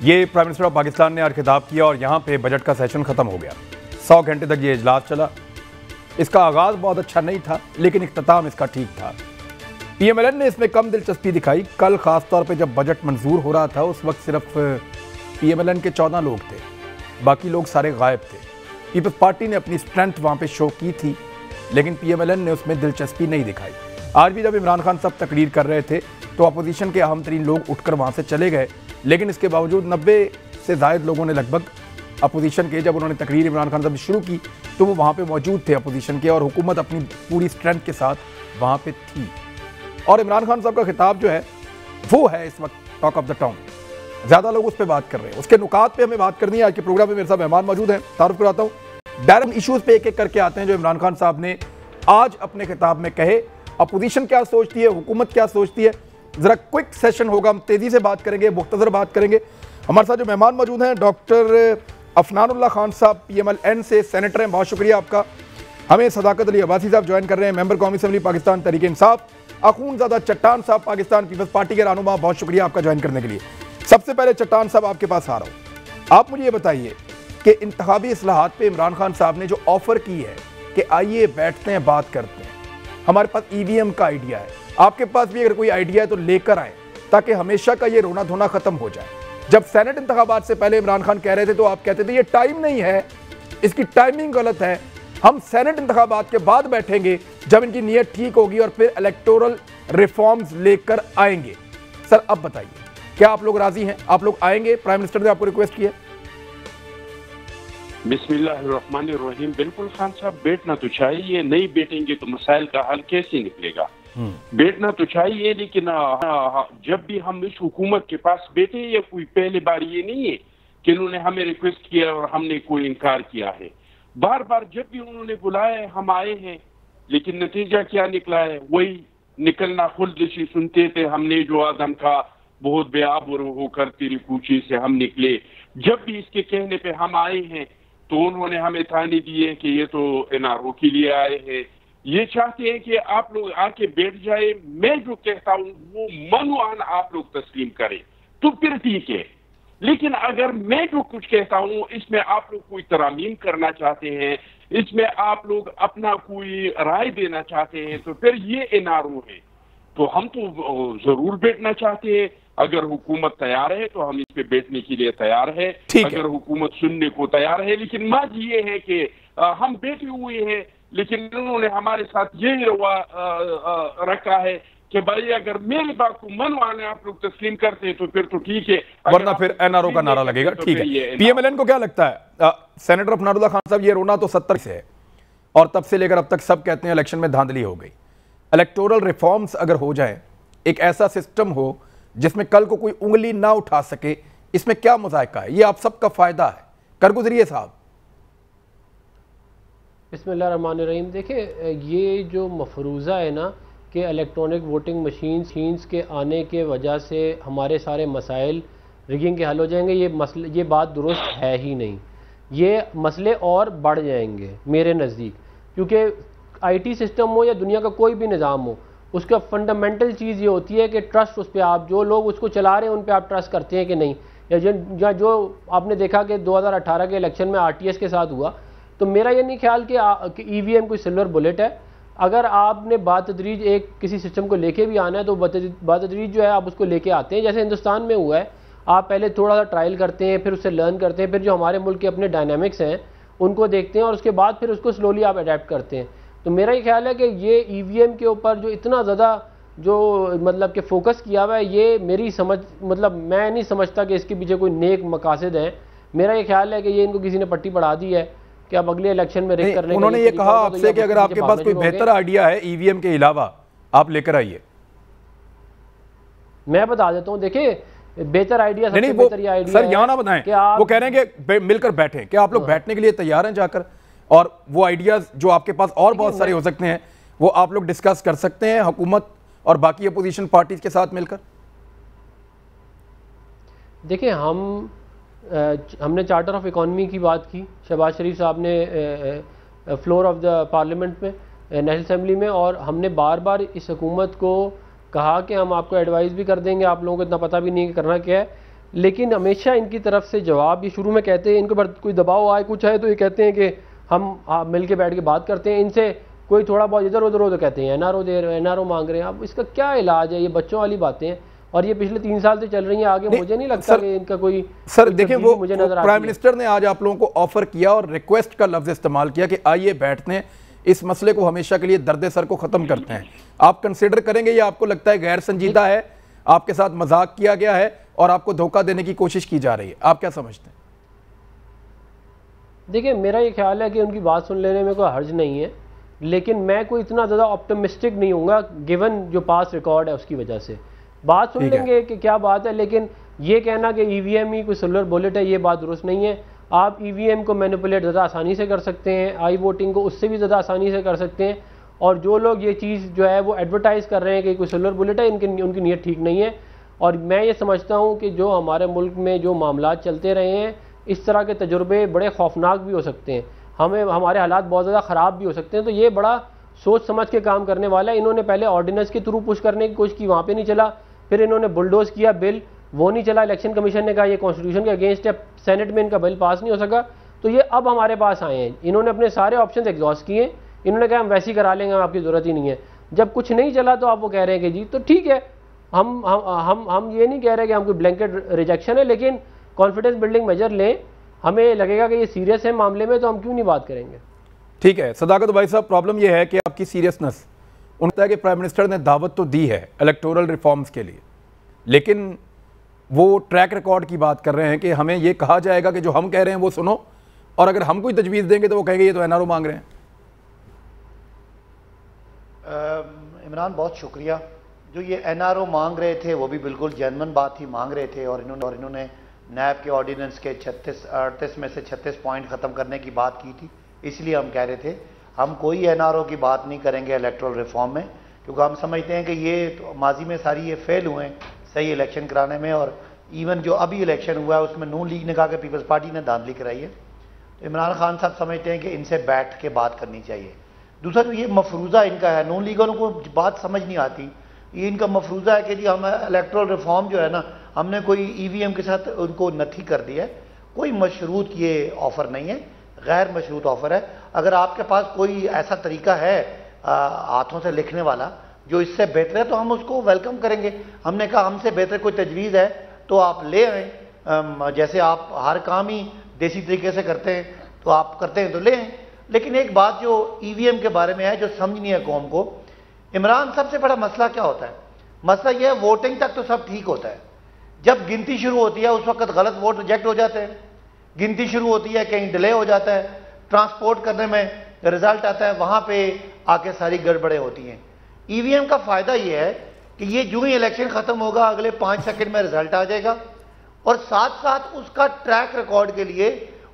ये prime minister of Pakistan ने आज खिताब किया और यहाँ पे बजट का सेशन ख़त्म हो गया। 100 घंटे तक ये इजलास चला। इसका आगाज़ बहुत अच्छा नहीं था, लेकिन इख्तिताम इसका ठीक था। PMLN ने इसमें कम दिलचस्पी दिखाई। कल ख़ास तौर पे जब बजट मंजूर हो रहा था, उस वक्त सिर्फ PMLN के 14 लोग थे, बाकी लोग सारे गायब थे। पीपल्स पार्टी ने अपनी स्ट्रेंथ वहाँ पे शो की थी, लेकिन PMLN ने उसमें दिलचस्पी नहीं दिखाई। आज भी जब इमरान खान साहब तकरीर कर रहे थे तो अपोजिशन के अहम तरीन लोग उठकर वहाँ से चले गए, लेकिन इसके बावजूद 90 से ज़ायद लोगों ने लगभग अपोजिशन के, जब उन्होंने तकरीर इमरान खान साहब शुरू की तो वो वहाँ पे मौजूद थे अपोजिशन के, और हुकूमत अपनी पूरी स्ट्रेंथ के साथ वहाँ पे थी। और इमरान खान साहब का खिताब जो है वो है इस वक्त टॉक ऑफ द टाउन। ज़्यादा लोग उस पर बात कर रहे हैं, उसके नुकात पे हमें बात करनी है। आज के प्रोग्राम में मेरे साथ मेहमान मौजूद हैं, तारुफ कराता हूँ। डायरेक्ट इश्यूज़ पे एक एक करके आते हैं जो इमरान खान साहब ने आज अपने खिताब में कहे। अपोजिशन क्या सोचती है, हुकूमत क्या सोचती है, ज़रा क्विक सेशन होगा, हम तेज़ी से बात करेंगे, मुख्तसर बात करेंगे। हमारे साथ जो मेहमान मौजूद हैं, डॉक्टर अफनानुल्लाह खान साहब PMLN से सेनेटर हैं, बहुत शुक्रिया आपका। हमें सदाकत अली अब्बासी साहब ज्वाइन कर रहे हैं, मेंबर कौमी असम्बली पाकिस्तान तहरीक इंसाफ। अखूनज़ादा चट्टान साहब पाकिस्तान पीपल्स पार्टी के रहनुमा, बहुत शुक्रिया आपका ज्वाइन करने के लिए। सबसे पहले चट्टान साहब आपके पास आ रहा हूँ, आप मुझे ये बताइए कि इंतखाबी इस्लाहात पे इमरान खान साहब ने जो ऑफ़र की है कि आइए बैठते हैं, बात करते हैं, हमारे पास EVM का आइडिया है, आपके पास भी अगर कोई आइडिया है तो लेकर आए, ताकि हमेशा का ये रोना धोना खत्म हो जाए। जब सेनेट इंतखाबात से पहले इमरान खान कह रहे थे तो आप कहते थे ये टाइम नहीं है, इसकी टाइमिंग गलत है, हम सेनेट इंतखाबात के बाद बैठेंगे जब इनकी नीयत ठीक होगी और फिर इलेक्टोरल रिफॉर्म्स लेकर आएंगे। सर अब बताइए, क्या आप लोग राजी हैं, आप लोग आएंगे? प्राइम मिनिस्टर ने आपको रिक्वेस्ट की है। बिस्मिल्लाहिर्रहमानिर्रहीम। बिल्कुल खान साहब, बैठना तो चाहिए, नहीं बैठेंगे तो मसाइल का हल कैसे निकलेगा। बैठना तो चाहिए, लेकिन जब भी हम इस हुकूमत के पास बैठे, ये कोई पहली बार ये नहीं है कि उन्होंने हमें रिक्वेस्ट किया और हमने कोई इनकार किया है। बार बार जब भी उन्होंने बुलाया हम आए हैं, लेकिन नतीजा क्या निकला है, वही निकलना खुद जैसी सुनते थे हमने जो आदम का बहुत बेआबुर होकर तेरी पूछी से हम निकले। जब भी इसके कहने पे हम आए हैं तो उन्होंने हमें ताने दिए कि ये तो NRO के लिए आए हैं, ये चाहते हैं कि आप लोग आके बैठ जाए, मैं जो कहता हूँ वो मनवान आप लोग तस्लीम करें तो फिर ठीक है, लेकिन अगर मैं जो कुछ कहता हूँ इसमें आप लोग कोई तरामीम करना चाहते हैं, इसमें आप लोग अपना कोई राय देना चाहते हैं, तो फिर ये NRO है। तो हम तो जरूर बैठना चाहते हैं, अगर हुकूमत तैयार है तो हम इस पे बैठने के लिए तैयार है, अगर हुकूमत सुनने को तैयार है। लेकिन बात ये है कि हम बैठे हुए हैं, लेकिन उन्होंने हमारे साथ यही रखा है कि भाई अगर मेरी बात को मनवाने आप लोग तस्लीम करते हैं तो फिर तो ठीक है, वरना फिर NRO का नारा लगेगा। ठीक है, PMLN को क्या लगता है? सेनेटर अफनानुल्लाह खान साहब, ये रोना तो 70 से है और तब से लेकर अब तक सब कहते हैं इलेक्शन में धांधली हो गई। इलेक्टोरल रिफॉर्म्स अगर हो जाए, एक ऐसा सिस्टम हो जिसमें कल को कोई उंगली ना उठा सके, इसमें क्या मुज़ायका है? ये आप सबका फायदा है, कर गुजरिए साहब। बिस्मिल्लाहिर्रहमानिर्रहीम। देखिए, ये जो मफरूज़ा है ना कि इलेक्ट्रॉनिक वोटिंग मशीन्स के आने के वजह से हमारे सारे मसाइल रिगिंग के हल हो जाएंगे, ये बात दुरुस्त है ही नहीं। ये मसले और बढ़ जाएंगे मेरे नज़दीक, क्योंकि IT सिस्टम हो या दुनिया का कोई भी निज़ाम हो, उसका फंडामेंटल चीज़ ये होती है कि ट्रस्ट उस पर, आप जो लोग उसको चला रहे हैं उन पर आप ट्रस्ट करते हैं कि नहीं। या जो आपने देखा कि 2018 के इलेक्शन में RTS के साथ हुआ, तो मेरा ये नहीं ख्याल कि EVM कोई सिल्वर बुलेट है। अगर आपने बातदरीज एक किसी सिस्टम को लेके भी आना है तो बातदरीज जो है आप उसको लेके आते हैं, जैसे हिंदुस्तान में हुआ है। आप पहले थोड़ा सा ट्रायल करते हैं, फिर उससे लर्न करते हैं, फिर जो हमारे मुल्क के अपने डायनामिक्स हैं उनको देखते हैं और उसके बाद फिर उसको स्लोली आप अडेप्ट करते हैं। तो मेरा ये ख्याल है कि ये EVM के ऊपर जो इतना ज़्यादा जो मतलब कि फोकस किया हुआ है, ये मेरी समझ मतलब मैं नहीं समझता कि इसके पीछे कोई नेक मकासद हैं। मेरा ये ख्याल है कि ये इनको किसी ने पट्टी पढ़ा दी है कि अब अगले इलेक्शन में रिग करने। उन्होंने ये कहा आपसे कि अगर आपके पास कोई बेहतर आइडिया है EVM के अलावा, आप लेकर आइए। मैं बता देता हूँ, देखिए बेहतर आइडिया, सबसे बेहतर आइडिया सर यहाँ ना बताएं, वो कह रहे हैं कि मिलकर बैठें। क्या आप लोग बैठने के लिए तैयार हैं जाकर, और वो आइडियाज जो आपके पास और बहुत सारे हो सकते हैं वो आप लोग डिस्कस कर सकते हैं हुकूमत और बाकी अपोजिशन पार्टीज के साथ मिलकर? देखिए, हमने चार्टर ऑफ इकॉनमी की बात की, शहबाज शरीफ साहब ने फ्लोर ऑफ द पार्लियामेंट में, नेशनल असम्बली में, और हमने बार बार इस हुकूमत को कहा कि हम आपको एडवाइस भी कर देंगे, आप लोगों को इतना पता भी नहीं कि करना क्या है। लेकिन हमेशा इनकी तरफ से जवाब ये शुरू में कहते हैं, इनके ऊपर कोई दबाव आए कुछ है तो ये कहते हैं कि हम मिल के बैठ के बात करते हैं। इनसे कोई थोड़ा बहुत इधर उधर हो तो कहते हैं एनआरओ दे रहे हैं, एनआरओ मांग रहे हैं। अब इसका क्या इलाज है? ये बच्चों वाली बातें हैं और ये पिछले 3 साल से चल रही हैं। आगे मुझे नहीं लगता कि इनका कोई सर देखिए, वो प्राइम मिनिस्टर ने आज आप लोगों को ऑफर किया और रिक्वेस्ट का लफ्ज इस्तेमाल किया कि आइए बैठते हैं, इस मसले को हमेशा के लिए दर्द सर को खत्म करते हैं। आप कंसिडर करेंगे या आपको लगता है गैर संजीदा है, आपके साथ मजाक किया गया है और आपको धोखा देने की कोशिश की जा रही है? आप क्या समझते हैं? देखिए, मेरा ये ख्याल है कि उनकी बात सुन लेने में कोई हर्ज नहीं है, लेकिन मैं कोई इतना ज़्यादा ऑप्टिमिस्टिक नहीं हूँगा गिवन जो पास रिकॉर्ड है उसकी वजह से। बात सुन लेंगे कि क्या बात है, लेकिन ये कहना कि ईवीएम ही कोई सिल्वर बुलेट है, ये बात दुरुस्त नहीं है। आप ईवीएम को मैनिपुलेट ज़्यादा आसानी से कर सकते हैं, आई वोटिंग को उससे भी ज़्यादा आसानी से कर सकते हैं। और जो लोग ये चीज़ जो है वो एडवर्टाइज़ कर रहे हैं कि कोई सिल्वर बुलेट है, उनकी नीयत ठीक नहीं है। और मैं ये समझता हूँ कि जो हमारे मुल्क में जो मामला चलते रहे हैं, इस तरह के तजुर्बे बड़े खौफनाक भी हो सकते हैं, हमारे हालात बहुत ज़्यादा ख़राब भी हो सकते हैं। तो ये बड़ा सोच समझ के काम करने वाला है। इन्होंने पहले ऑर्डिनेंस के थ्रू पुश करने की कोशिश की, वहाँ पे नहीं चला। फिर इन्होंने बुलडोज किया बिल, वो नहीं चला। इलेक्शन कमीशन ने कहा ये कॉन्स्टिट्यूशन के अगेंस्ट है, सेनेट में इनका बिल पास नहीं हो सका। तो ये अब हमारे पास आए हैं, इन्होंने अपने सारे ऑप्शन एग्जॉस्ट किए। इन्होंने कहा हम वैसे ही करा लेंगे, हम आपकी ज़रूरत ही नहीं है। जब कुछ नहीं चला तो आप वो कह रहे हैं कि जी तो ठीक है, हम ये नहीं कह रहे कि हम कोई ब्लैंकेट रिजेक्शन है, लेकिन कॉन्फिडेंस बिल्डिंग मेजर लें। हमें लगेगा कि ये सीरियस है मामले में, तो हम क्यों नहीं बात करेंगे। ठीक है सदाकत भाई साहब, प्रॉब्लम यह है कि आपकी सीरियसनेस, उन्होंने कि प्राइम मिनिस्टर ने दावत तो दी है इलेक्टोरल रिफॉर्म्स के लिए, लेकिन वो ट्रैक रिकॉर्ड की बात कर रहे हैं कि हमें ये कहा जाएगा कि जो हम कह रहे हैं वो सुनो, और अगर हम कोई तजवीज़ देंगे तो वो कहेंगे ये तो एनआरओ मांग रहे हैं। इमरान बहुत शुक्रिया। जो ये एनआरओ मांग रहे थे वो भी बिल्कुल जेन्युइन बात ही मांग रहे थे, और इन्होंने नैब के ऑर्डिनेंस के 38 में से 36 पॉइंट ख़त्म करने की बात की थी। इसलिए हम कह रहे थे हम कोई एनआरओ की बात नहीं करेंगे इलेक्टोरल रिफॉर्म में, क्योंकि हम समझते हैं कि ये तो माजी में सारी ये फेल हुए हैं सही इलेक्शन कराने में, और इवन जो अभी इलेक्शन हुआ है उसमें नून लीग ने कहा कि पीपल्स पार्टी ने धांधली कराई है। तो इमरान खान साहब समझते हैं कि इनसे बैठ के बात करनी चाहिए। दूसरा जो ये मफरूज़ा इनका है, नून लीग वालों को बात समझ नहीं आती। ये इनका मफरूज़ा है कि जी हम इलेक्टोरल रिफॉर्म जो है ना, हमने कोई ईवीएम के साथ उनको नथी कर दिया है। कोई मशरूत ये ऑफ़र नहीं है, गैर मशरूत ऑफ़र है। अगर आपके पास कोई ऐसा तरीका है हाथों से लिखने वाला जो इससे बेहतर है तो हम उसको वेलकम करेंगे। हमने कहा हमसे बेहतर कोई तजवीज़ है तो आप ले आएँ। जैसे आप हर काम ही देसी तरीके से करते हैं तो आप करते हैं तो ले आएँ। लेकिन एक बात जो ईवीएम के बारे में है जो समझनी है कौम को, इमरान सबसे बड़ा मसला क्या होता है? मसला यह है वोटिंग तक तो सब ठीक होता है, जब गिनती शुरू होती है उस वक्त गलत वोट रिजेक्ट हो जाते हैं। गिनती शुरू होती है, कहीं डिले हो जाता है, ट्रांसपोर्ट करने में रिजल्ट आता है, वहां पे आके सारी गड़बड़ें होती हैं। ईवीएम का फायदा यह है कि ये जो ही इलेक्शन खत्म होगा अगले 5 सेकंड में रिजल्ट आ जाएगा, और साथ साथ उसका ट्रैक रिकॉर्ड के लिए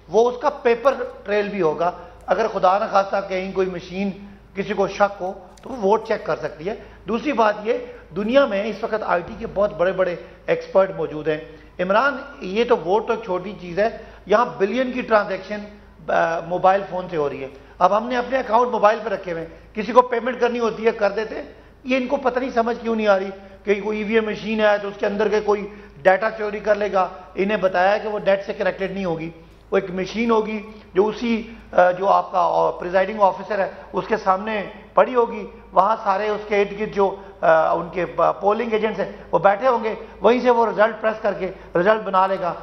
वो उसका पेपर ट्रेल भी होगा। अगर खुदा न खास्ता कहीं कोई मशीन किसी को शक हो तो वो वोट चेक कर सकती है। दूसरी बात ये, दुनिया में इस वक्त आईटी के बहुत बड़े बड़े एक्सपर्ट मौजूद हैं। इमरान, ये तो वोट तो छोटी चीज़ है, यहाँ बिलियन की ट्रांजैक्शन मोबाइल फ़ोन से हो रही है। अब हमने अपने अकाउंट मोबाइल पर रखे हुए हैं, किसी को पेमेंट करनी होती है कर देते हैं। ये इनको पता नहीं समझ क्यों नहीं आ रही कि कोई ईवीएम मशीन है तो उसके अंदर के कोई डाटा चोरी कर लेगा। इन्हें बताया कि वो डेट से कनेक्टेड नहीं होगी, वो एक मशीन होगी जो उसी जो आपका प्रिजाइडिंग ऑफिसर है उसके सामने पड़ी होगी। वहाँ सारे उसके इर्द गिर्द जो उनके पोलिंग एजेंट्स हैं वो बैठे होंगे, वहीं से वो रिजल्ट प्रेस करके रिजल्ट बना लेगा।